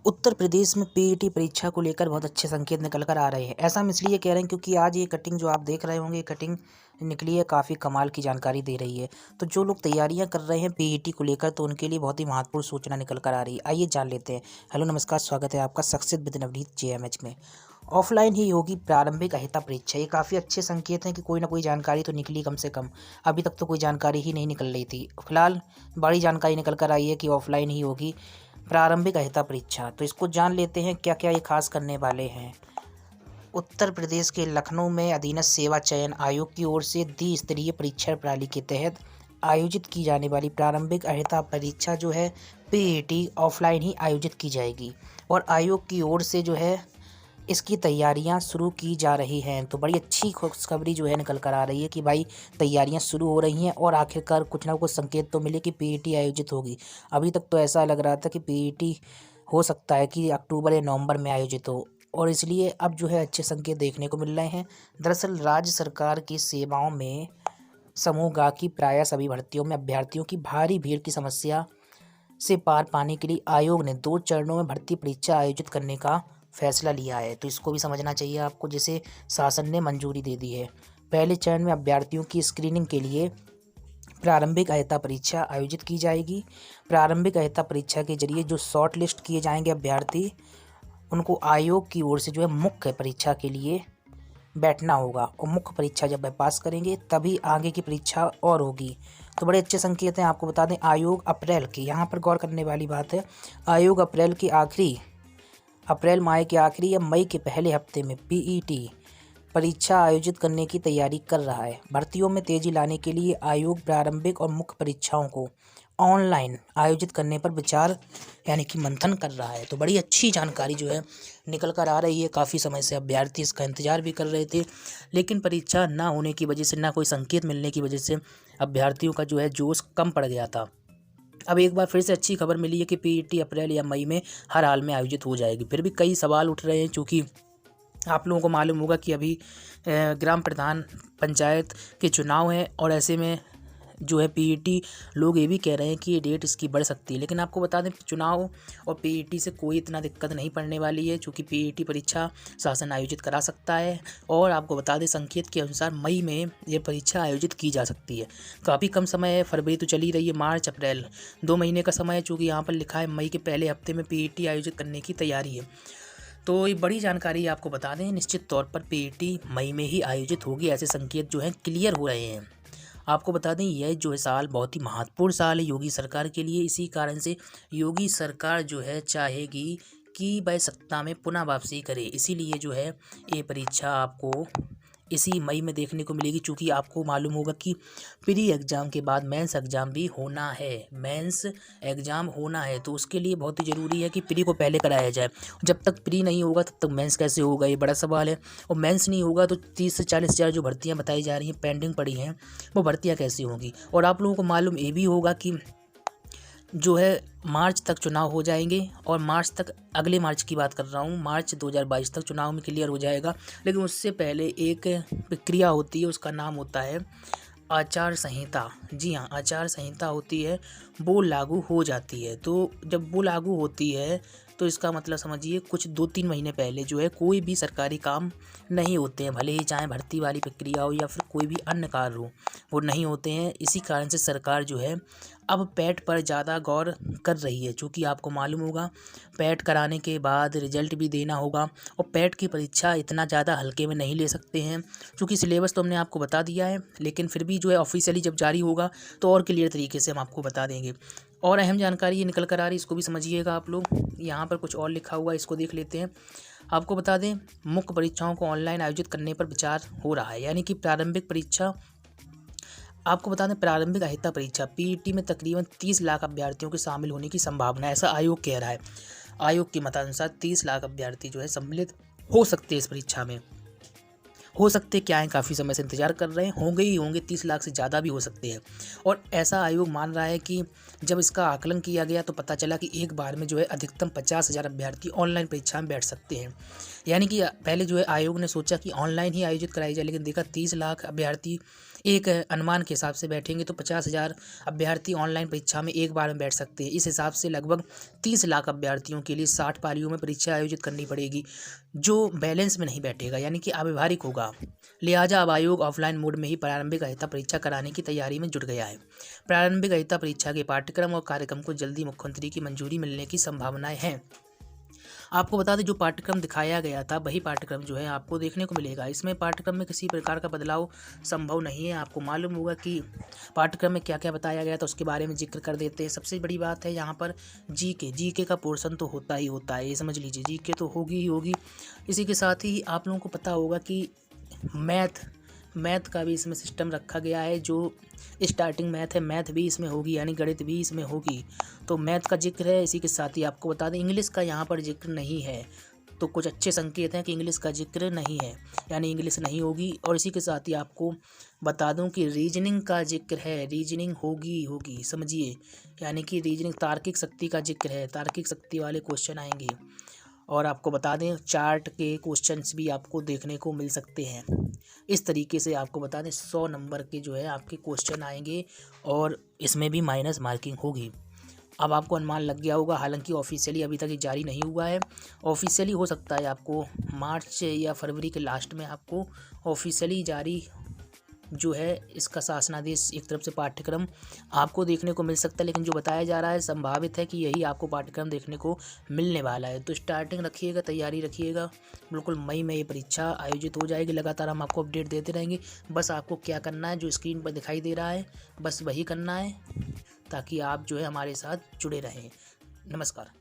उत्तर प्रदेश में पीईटी परीक्षा को लेकर बहुत अच्छे संकेत निकल कर आ रहे हैं। ऐसा हम इसलिए कह रहे हैं क्योंकि आज ये कटिंग जो आप देख रहे होंगे, ये कटिंग निकली है, काफ़ी कमाल की जानकारी दे रही है। तो जो लोग तैयारियां कर रहे हैं पीईटी को लेकर, तो उनके लिए बहुत ही महत्वपूर्ण सूचना निकल कर आ रही है। आइए जान लेते हैं। हेलो नमस्कार, स्वागत है आपका सक्सेस विद नवनीत जेएमएच में। ऑफलाइन ही होगी प्रारंभिक अहिता परीक्षा। ये काफ़ी अच्छे संकेत हैं कि कोई ना कोई जानकारी तो निकली कम से कम। अभी तक तो कोई जानकारी ही नहीं निकल रही थी। फिलहाल बड़ी जानकारी निकल कर आई है कि ऑफलाइन ही होगी प्रारंभिक अहिता परीक्षा। तो इसको जान लेते हैं क्या क्या ये खास करने वाले हैं। उत्तर प्रदेश के लखनऊ में अधीनस्थ सेवा चयन आयोग की ओर से द्विस्तरीय परीक्षा प्रणाली के तहत आयोजित की जाने वाली प्रारंभिक अहिता परीक्षा जो है पीईटी ऑफलाइन ही आयोजित की जाएगी। और आयोग की ओर से जो है इसकी तैयारियां शुरू की जा रही हैं। तो बड़ी अच्छी खुशखबरी जो है निकल कर आ रही है कि भाई तैयारियां शुरू हो रही हैं और आखिरकार कुछ ना कुछ संकेत तो मिले कि पीईटी आयोजित होगी। अभी तक तो ऐसा लग रहा था कि पीईटी हो सकता है कि अक्टूबर या नवंबर में आयोजित हो, और इसलिए अब जो है अच्छे संकेत देखने को मिल रहे हैं। दरअसल राज्य सरकार की सेवाओं में समूह गा की प्रायः सभी भर्तियों में अभ्यर्थियों की भारी भीड़ की समस्या से पार पाने के लिए आयोग ने 2 चरणों में भर्ती परीक्षा आयोजित करने का फैसला लिया है। तो इसको भी समझना चाहिए आपको, जिसे शासन ने मंजूरी दे दी है। पहले चरण में अभ्यर्थियों की स्क्रीनिंग के लिए प्रारंभिक अहिता परीक्षा आयोजित की जाएगी। प्रारंभिक अहिता परीक्षा के जरिए जो शॉर्ट लिस्ट किए जाएंगे अभ्यर्थी, उनको आयोग की ओर से जो है मुख्य परीक्षा के लिए बैठना होगा, और मुख्य परीक्षा जब वह पास करेंगे तभी आगे की परीक्षा और होगी। तो बड़े अच्छे संकेत हैं। आपको बता दें आयोग अप्रैल की, यहाँ पर गौर करने वाली बात है, आयोग अप्रैल माह के आखिरी या मई के पहले हफ्ते में पीईटी परीक्षा आयोजित करने की तैयारी कर रहा है। भर्तियों में तेजी लाने के लिए आयोग प्रारंभिक और मुख्य परीक्षाओं को ऑनलाइन आयोजित करने पर विचार यानी कि मंथन कर रहा है। तो बड़ी अच्छी जानकारी जो है निकल कर आ रही है। काफ़ी समय से अभ्यर्थी इसका इंतजार भी कर रहे थे, लेकिन परीक्षा ना होने की वजह से, ना कोई संकेत मिलने की वजह से अभ्यर्थियों का जो है जोश कम पड़ गया था। अब एक बार फिर से अच्छी खबर मिली है कि पीईटी अप्रैल या मई में हर हाल में आयोजित हो जाएगी। फिर भी कई सवाल उठ रहे हैं, चूँकि आप लोगों को मालूम होगा कि अभी ग्राम प्रधान पंचायत के चुनाव हैं, और ऐसे में जो है पीईटी लोग ये भी कह रहे हैं कि ये डेट इसकी बढ़ सकती है। लेकिन आपको बता दें चुनाव और पीईटी से कोई इतना दिक्कत नहीं पड़ने वाली है, क्योंकि पीईटी परीक्षा शासन आयोजित करा सकता है। और आपको बता दें संकेत के अनुसार मई में ये परीक्षा आयोजित की जा सकती है। काफ़ी कम समय है, फरवरी तो चली रही है, मार्च अप्रैल 2 महीने का समय है। चूँकि यहाँ पर लिखा है मई के पहले हफ्ते में पीईटी आयोजित करने की तैयारी है। तो ये बड़ी जानकारी आपको बता दें, निश्चित तौर पर पीईटी मई में ही आयोजित होगी। ऐसे संकेत जो हैं क्लियर हो रहे हैं। आपको बता दें यह जो है साल बहुत ही महत्वपूर्ण साल है योगी सरकार के लिए। इसी कारण से योगी सरकार जो है चाहेगी कि वह सत्ता में पुनः वापसी करे। इसीलिए जो है ये परीक्षा आपको इसी मई में देखने को मिलेगी। चूँकि आपको मालूम होगा कि प्री एग्ज़ाम के बाद मेंस एग्ज़ाम भी होना है। मेंस एग्ज़ाम होना है, तो उसके लिए बहुत ही ज़रूरी है कि प्री को पहले कराया जाए। जब तक प्री नहीं होगा तब तक मेंस कैसे होगा, ये बड़ा सवाल है। और मेंस नहीं होगा तो 30 से 40 हज़ार जो भर्तियाँ बताई जा रही हैं पेंडिंग पड़ी हैं, वो भर्तियाँ कैसी होंगी। और आप लोगों को मालूम ये भी होगा कि जो है मार्च तक चुनाव हो जाएंगे, और मार्च तक, अगले मार्च की बात कर रहा हूँ, मार्च 2022 तक चुनाव में क्लियर हो जाएगा। लेकिन उससे पहले एक प्रक्रिया होती है, उसका नाम होता है आचार संहिता। जी हाँ, आचार संहिता होती है, वो लागू हो जाती है। तो जब वो लागू होती है तो इसका मतलब समझिए कुछ 2-3 महीने पहले जो है कोई भी सरकारी काम नहीं होते हैं, भले ही चाहे भर्ती वाली प्रक्रिया हो या फिर कोई भी अन्य कार्य हो, वो नहीं होते हैं। इसी कारण से सरकार जो है अब पैट पर ज़्यादा गौर कर रही है। चूँकि आपको मालूम होगा पैट कराने के बाद रिजल्ट भी देना होगा, और पैट की परीक्षा इतना ज़्यादा हल्के में नहीं ले सकते हैं। चूँकि सिलेबस तो हमने आपको बता दिया है, लेकिन फिर भी जो है ऑफिशियली जब जारी होगा तो और क्लियर तरीके से हम आपको बता देंगे। और अहम जानकारी ये निकल कर आ रही है, इसको भी समझिएगा आप लोग। यहाँ पर कुछ और लिखा हुआ है, इसको देख लेते हैं। आपको बता दें मुख्य परीक्षाओं को ऑनलाइन आयोजित करने पर विचार हो रहा है। यानी कि प्रारंभिक परीक्षा, आपको बता दें प्रारंभिक अहिता परीक्षा पीईटी में तकरीबन 30 लाख अभ्यर्थियों के शामिल होने की संभावना है, ऐसा आयोग कह रहा है। आयोग के मतानुसार 30 लाख अभ्यर्थी जो है सम्मिलित हो सकते हैं इस परीक्षा में। हो सकते क्या है, काफ़ी समय से इंतजार कर रहे हैं, होंगे ही होंगे, 30 लाख से ज़्यादा भी हो सकते हैं। और ऐसा आयोग मान रहा है कि जब इसका आकलन किया गया तो पता चला कि एक बार में जो है अधिकतम 50,000 अभ्यर्थी ऑनलाइन परीक्षा में बैठ सकते हैं। यानी कि पहले जो है आयोग ने सोचा कि ऑनलाइन ही आयोजित कराई जाए, लेकिन देखा 30 लाख अभ्यर्थी एक अनुमान के हिसाब से बैठेंगे तो 50,000 अभ्यर्थी ऑनलाइन परीक्षा में एक बार में बैठ सकते हैं। इस हिसाब से लगभग 30 लाख अभ्यर्थियों के लिए 60 पालियों में परीक्षा आयोजित करनी पड़ेगी, जो बैलेंस में नहीं बैठेगा, यानी कि अव्यवहारिक होगा। लिहाजा अब आयोग ऑफलाइन मोड में ही प्रारंभिक अहिता परीक्षा कराने की तैयारी में जुट गया है। प्रारंभिक अहिता परीक्षा के पाठ्यक्रम और कार्यक्रम को जल्दी मुख्यमंत्री की मंजूरी मिलने की संभावनाएं हैं। आपको बता दें, जो पाठ्यक्रम दिखाया गया था वही पाठ्यक्रम जो है आपको देखने को मिलेगा। इसमें पाठ्यक्रम में किसी प्रकार का बदलाव संभव नहीं है। आपको मालूम होगा कि पाठ्यक्रम में क्या क्या बताया गया था, उसके बारे में जिक्र कर देते हैं। सबसे बड़ी बात है यहाँ पर जीके का पोर्शन तो होता ही होता है, ये समझ लीजिए, जीके तो होगी ही होगी। इसी के साथ ही आप लोगों को पता होगा कि मैथ का भी इसमें सिस्टम रखा गया है। जो स्टार्टिंग मैथ है, मैथ भी इसमें होगी, यानी गणित भी इसमें होगी। तो मैथ का जिक्र है। इसी के साथ ही आपको बता दें, इंग्लिश का यहाँ पर जिक्र नहीं है, तो कुछ अच्छे संकेत हैं कि इंग्लिश का जिक्र नहीं है, यानी इंग्लिश नहीं होगी। और इसी के साथ ही आपको बता दूं कि रीजनिंग का जिक्र है, रीजनिंग होगी समझिए, यानी कि रीजनिंग तार्किक शक्ति का जिक्र है, तार्किक शक्ति वाले क्वेश्चन आएंगे। और आपको बता दें, चार्ट के क्वेश्चंस भी आपको देखने को मिल सकते हैं। इस तरीके से आपको बता दें 100 नंबर के जो है आपके क्वेश्चन आएंगे और इसमें भी माइनस मार्किंग होगी। अब आपको अनुमान लग गया होगा, हालांकि ऑफिशियली अभी तक ये जारी नहीं हुआ है। ऑफिशियली हो सकता है आपको मार्च या फरवरी के लास्ट में आपको ऑफिशियली जारी जो है इसका शासनादेश, एक तरफ से पाठ्यक्रम आपको देखने को मिल सकता है। लेकिन जो बताया जा रहा है, संभावित है कि यही आपको पाठ्यक्रम देखने को मिलने वाला है। तो स्टार्टिंग रखिएगा, तैयारी रखिएगा। बिल्कुल मई में ये परीक्षा आयोजित हो जाएगी। लगातार हम आपको अपडेट देते रहेंगे। बस आपको क्या करना है, जो स्क्रीन पर दिखाई दे रहा है बस वही करना है, ताकि आप जो है हमारे साथ जुड़े रहें। नमस्कार।